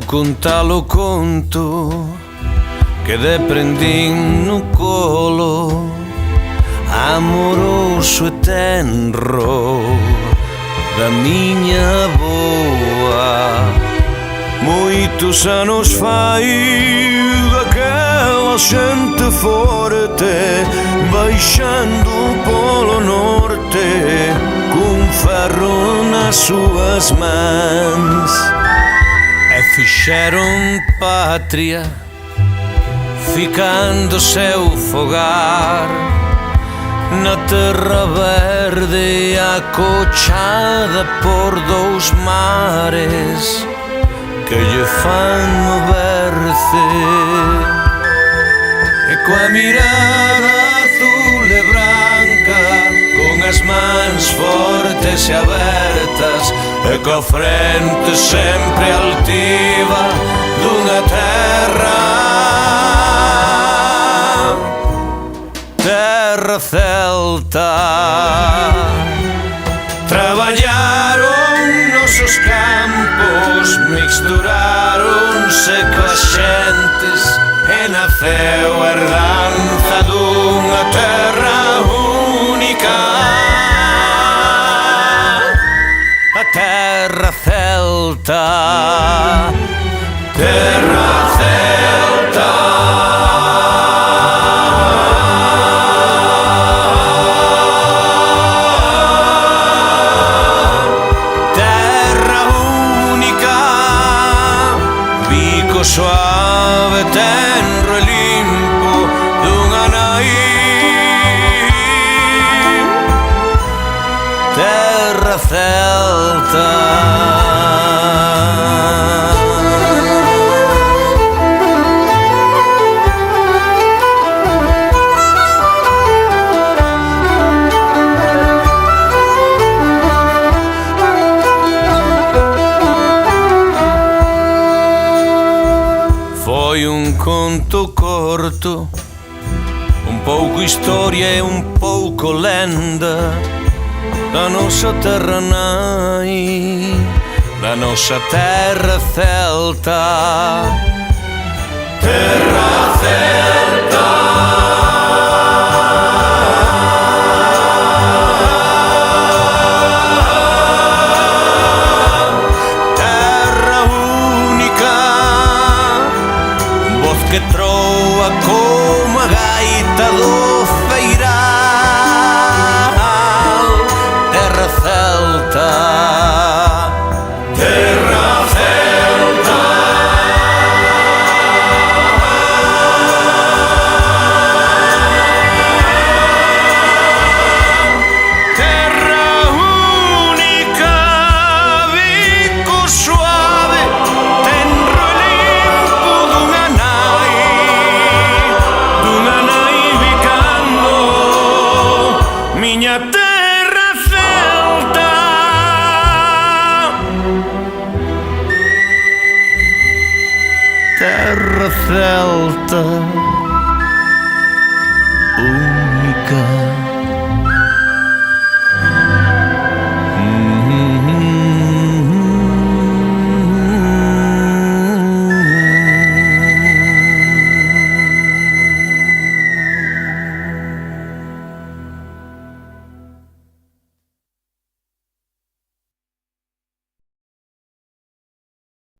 contalo conto que deprendín no colo, amoroso e tenro da miña avoa. Moitos anos fai daquela xente forte baixando polo norte cun ferro nas súas mans, e fixeron patria ficando seu fogar na terra verde acochada por dous mares que lle fan moverse, e coa mirada azul e branca, con as mans fortes e abertas, e coa frente sempre altiva dunha terra celta. Traballaron nosos campos, mixturaronse coas xentes, e naceu a herdanza dunha terra única, a terra celta, terra celta. Suave, tenro e limpo dunha nai, terra celta. Foi un conto corto, un pouco historia e un pouco lenda da nosa terra nai, da nosa terra celta, terra celta. Que troa como a gaita do feiral, terra celta, terra celta. Terra única, bico suave, tenro e limpo dunha miña terra celta. Terra celta.